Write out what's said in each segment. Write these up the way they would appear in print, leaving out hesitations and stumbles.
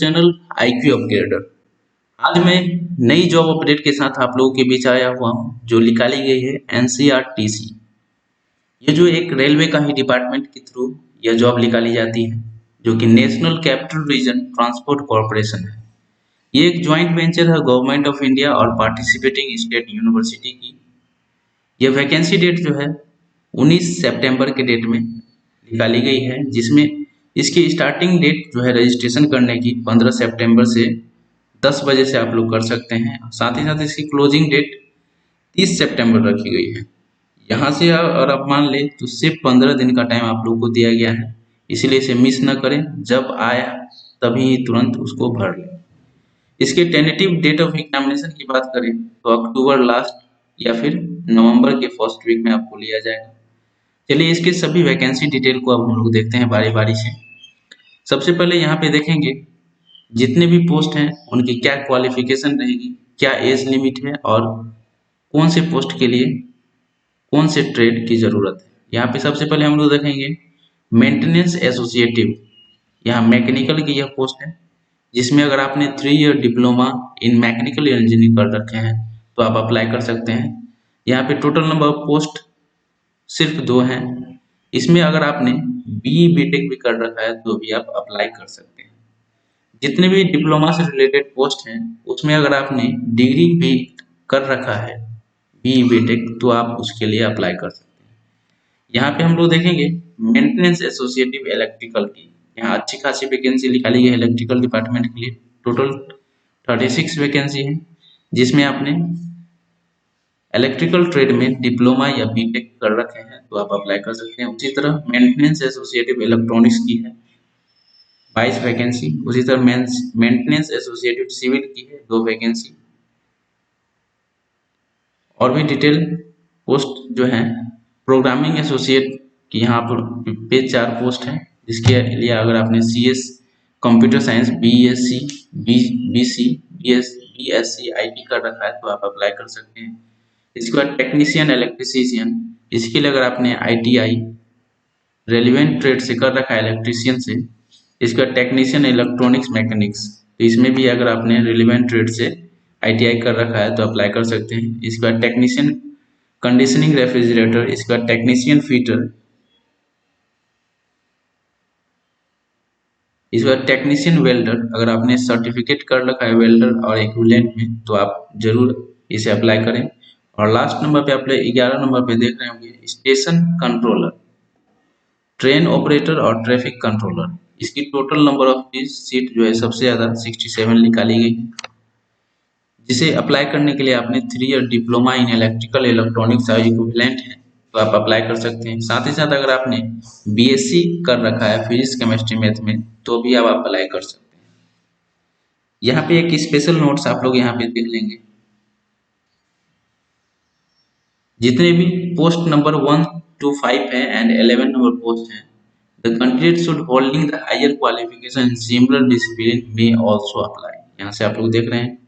Channel IQ upgrader. आज मैं नई जॉब अपडेट के साथ आप लोगों के बीच आया हुआ हूं जो निकाली गई है एनसीईआरटी। ये जो एक रेलवे का ही डिपार्टमेंट के थ्रू यह जॉब निकाली जाती है जो कि national capital region transport corporation है। ये एक ज्वाइंट वेंचर है गवर्नमेंट ऑफ इंडिया और पार्टिसिपेटिंग स्टेट यूनिवर्सिटी की। यह वैकेंसी डेट जो है 19 सितंबर के डेट में निकाली गई है, जिसमें इसकी स्टार्टिंग डेट जो है रजिस्ट्रेशन करने की 15 सितंबर से 10 बजे से आप लोग कर सकते हैं। साथ ही साथ इसकी क्लोजिंग डेट 30 सितंबर रखी गई है। यहाँ से अगर आप मान लें तो सिर्फ 15 दिन का टाइम आप लोग को दिया गया है, इसलिए इसे मिस न करें। जब आया तभी तुरंत उसको भर लें। इसके टेंटेटिव डेट ऑफ एग्जामिनेशन की बात करें तो अक्टूबर लास्ट या फिर नवंबर के फर्स्ट वीक में आपको लिया जाएगा। चलिए इसके सभी वैकेंसी डिटेल को अब हम लोग देखते हैं बारी बारी से। सबसे पहले यहाँ पे देखेंगे जितने भी पोस्ट हैं उनकी क्या क्वालिफिकेशन रहेगी, क्या एज लिमिट है और कौन से पोस्ट के लिए कौन से ट्रेड की जरूरत है। यहाँ पे सबसे पहले हम लोग देखेंगे मेंटेनेंस एसोसिएटिव। यहाँ मैकेनिकल की यह पोस्ट है, जिसमें अगर आपने 3 year diploma in mechanical engineering कर रखे हैं तो आप अप्लाई कर सकते हैं। यहाँ पे टोटल नंबर ऑफ पोस्ट सिर्फ 2 हैं। इसमें अगर आपने बीई बीटेक भी कर रखा है तो भी आप अप्लाई कर सकते हैं। जितने भी डिप्लोमा से रिलेटेड पोस्ट हैं उसमें अगर आपने डिग्री भी कर रखा है बीई बीटेक तो आप उसके लिए अप्लाई कर सकते हैं। यहाँ पे हम लोग देखेंगे मेंटेनेंस एसोसिएटिव इलेक्ट्रिकल की। यहाँ अच्छी खासी वैकेंसी निकाली गई है इलेक्ट्रिकल डिपार्टमेंट के लिए। टोटल 36 वैकेंसी है, जिसमें आपने इलेक्ट्रिकल ट्रेड में डिप्लोमा या बीटेक कर रखे हैं तो आप अप्लाई कर सकते हैं। उसी तरह मेंटेनेंस एसोसिएटिव इलेक्ट्रॉनिक्स की है 22 वैकेंसी। उसी तरह मेंटेनेंस एसोसिएटिव सिविल की है 2 वैकेंसी। और भी डिटेल पोस्ट जो है प्रोग्रामिंग एसोसिएट की यहाँ पर पे 4 पोस्ट है, जिसके लिए अगर आपने CS computer science BSc BC BSc IT कर रखा है तो आप अप्लाई कर सकते हैं। इसके बाद टेक्नीशियन इलेक्ट्रीशियन, इसके लिए अगर आपने आईटीआई रेलिवेंट ट्रेड से कर रखा है इलेक्ट्रीशियन से। इसका टेक्नीशियन इलेक्ट्रॉनिक्स मैकेनिक्स, तो इसमें भी अगर आपने रेलिवेंट ट्रेड से आईटीआई कर रखा है तो अप्लाई कर सकते हैं। इसके बाद टेक्नीशियन कंडीशनिंग रेफ्रिजरेटर, इसका टेक्नीशियन फीटर, इस बार टेक्नीशियन वेल्डर अगर आपने सर्टिफिकेट कर रखा है वेल्डर और इक्विवेलेंट में तो आप जरूर इसे अप्लाई करें। और लास्ट नंबर पे आप 11 नंबर पे देख रहे होंगे स्टेशन कंट्रोलर, ट्रेन ऑपरेटर और ट्रैफिक कंट्रोलर। इसकी टोटल नंबर ऑफ सीट जो है सबसे ज्यादा 67 निकाली गई है, जिसे अप्लाई करने के लिए आपने 3 year diploma in electrical electronics और इक्विवेलेंट है तो आप अप्लाई कर सकते हैं। साथ ही साथ अगर आपने बीएससी कर रखा है फिजिक्स केमिस्ट्री मैथ में तो भी आप अप्लाई कर सकते हैं। यहाँ पे एक स्पेशल नोट्स आप लोग यहाँ पे देख लेंगे। जितने भी पोस्ट नंबर 1 to 5 है एंड 11 नंबर पोस्ट है, the candidate should holding the higher qualification in similar discipline में आल्सो अप्लाई। यहाँ से आप लोग देख रहे हैं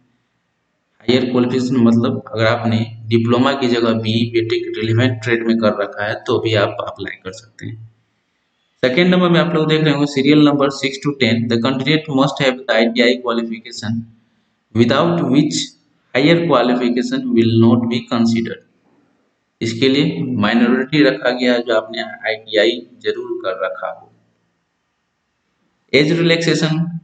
हायर क्वालिफिकेशन मतलब अगर आपने डिप्लोमा की जगह बीई बीटेक रिलेवेंट ट्रेड में कर रखा है तो भी आप अप्लाई कर सकते हैं। सेकेंड नंबर में आप लोग देख रहे होंगे serial number 6 to 10, the candidate must have the ITI qualification without which higher qualification will not be considered. इसके लिए माइनॉरिटी रखा गया है जो आपने आईटीआई जरूर कर रखा हो। As relaxation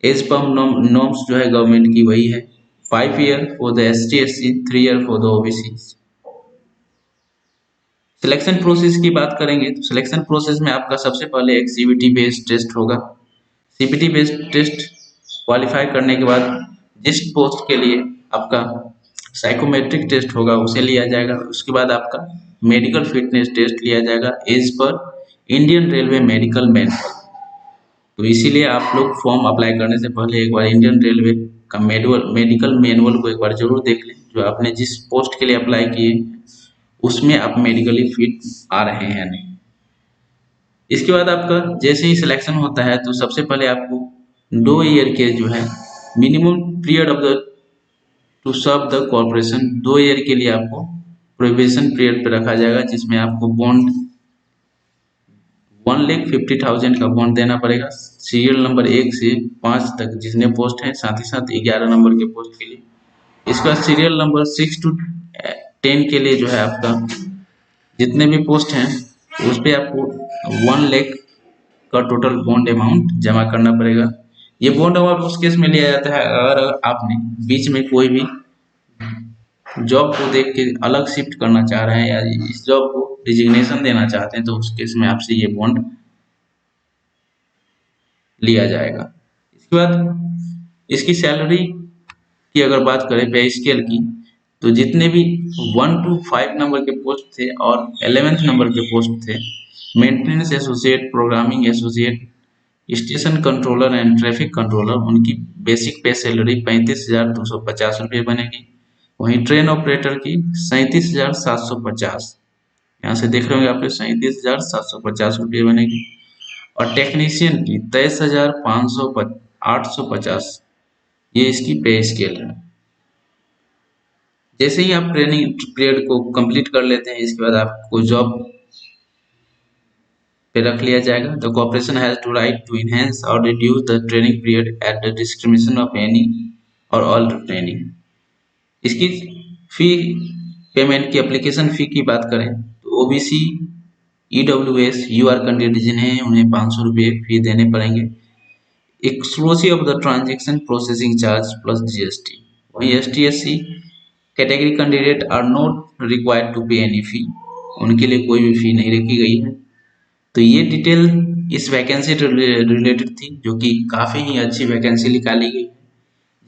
as per norms जो है गवर्नमेंट की वही है 5 year for the ST SC, 3 year for the OBC. Selection process की बात करेंगे तो सिलेक्शन प्रोसेस में आपका सबसे पहले एक सीबीटी बेस्ड टेस्ट होगा। सीबीटी बेस्ड टेस्ट क्वालिफाई करने के बाद जिस पोस्ट के लिए आपका साइकोमेट्रिक टेस्ट होगा उसे लिया जाएगा। उसके बाद आपका मेडिकल फिटनेस टेस्ट लिया जाएगा as per Indian railway medical manual. तो इसीलिए आप लोग फॉर्म अप्लाई करने से पहले एक बार इंडियन रेलवे का मेडिकल मैनुअल को एक बार जरूर देख लें, जो आपने जिस पोस्ट के लिए अप्लाई किए उसमें आप मेडिकली फिट आ रहे हैं नहीं। इसके बाद आपका जैसे ही सिलेक्शन होता है तो सबसे पहले आपको 2 ईयर के जो है minimum period of the to serve the corporation, 2 year के लिए आपको प्रोबेशन पीरियड पे रखा जाएगा, जिसमें आपको 1,50,000 का बॉन्ड देना पड़ेगा सीरियल नंबर 1 से 5 तक जितने पोस्ट हैं, साथ ही साथ 11 नंबर के पोस्ट के लिए। इसका सीरियल नंबर 6 to 10 के लिए जो है आपका जितने भी पोस्ट हैं उस पे आपको 1 लाख का टोटल बॉन्ड अमाउंट जमा करना पड़ेगा। ये बॉन्ड अमाउंट उस केस में लिया जाता है अगर आपने बीच में कोई भी जॉब को देख के अलग शिफ्ट करना चाह रहे हैं या इस जॉब को रिजिग्नेशन देना चाहते हैं तो उस केस में आपसे ये बॉन्ड लिया जाएगा। इसके बाद इसकी सैलरी की अगर बात करें पे स्केल की, तो जितने भी 1 to 5 नंबर के पोस्ट थे और 11th नंबर के पोस्ट थे, maintenance associate, programming associate, station controller and traffic controller, उनकी बेसिक पे सैलरी 35,250 रुपये बनेगी। वहीं ट्रेन ऑपरेटर की 37,750, यहाँ से देख रहे होंगे आपके 37,750 रुपये बनेगी। और टेक्नीशियन की 23,850, ये इसकी पे स्केल है। जैसे ही आप ट्रेनिंग पीरियड को कंप्लीट कर लेते हैं, इसके बाद आपको जॉब पे रख लिया जाएगा। The corporation has to right to enhance or reduce the training period at the discrimination of any और ऑल ट्रेनिंग। इसकी फी पेमेंट की एप्लीकेशन फी की बात करें तो ओबीसी, ईडब्ल्यूएस, यूआर कैंडिडेट जिन्हें उन्हें 500 रुपये फी देने पड़ेंगे exclusive of the transaction processing charge plus GST. वहीं ST SC category candidate are not required to pay any fee, उनके लिए कोई भी फी नहीं रखी गई है। तो ये डिटेल इस वैकेंसी रिलेटेड थी, जो कि काफ़ी ही अच्छी वैकेंसी निकाली गई है,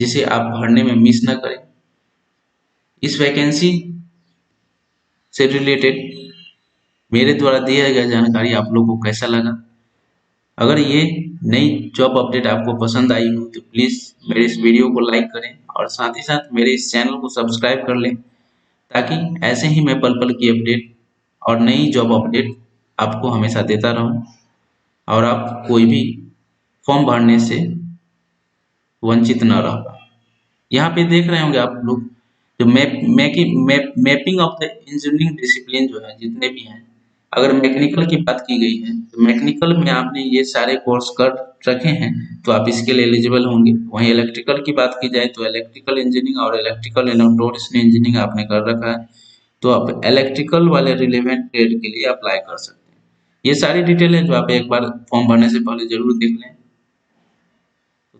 जिसे आप भरने में मिस न करें। इस वैकेंसी से रिलेटेड मेरे द्वारा दिया गया जानकारी आप लोगों को कैसा लगा? अगर ये नई जॉब अपडेट आपको पसंद आई हो तो प्लीज़ मेरे इस वीडियो को लाइक करें और साथ ही साथ मेरे इस चैनल को सब्सक्राइब कर लें, ताकि ऐसे ही मैं पल पल की अपडेट और नई जॉब अपडेट आपको हमेशा देता रहूं और आप कोई भी फॉर्म भरने से वंचित न रह पाए। यहाँ पे देख रहे होंगे आप लोग जो mapping of the engineering discipline जो है जितने भी हैं, अगर मैकेनिकल की बात की गई है तो मैकेनिकल में आपने ये सारे कोर्स कर रखे हैं तो आप इसके लिए एलिजिबल होंगे। वहीं इलेक्ट्रिकल की बात की जाए तो इलेक्ट्रिकल इंजीनियरिंग और इलेक्ट्रिकल इलेक्ट्रॉनिक्स इंजीनियरिंग आपने कर रखा है तो आप इलेक्ट्रिकल वाले रिलेवेंट ट्रेड के लिए अप्लाई कर सकते हैं। ये सारी डिटेल है जो आप एक बार फॉर्म भरने से पहले जरूर देख लें।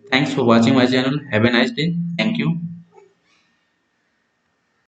Thanks for watching my channel, have a nice day, thank you.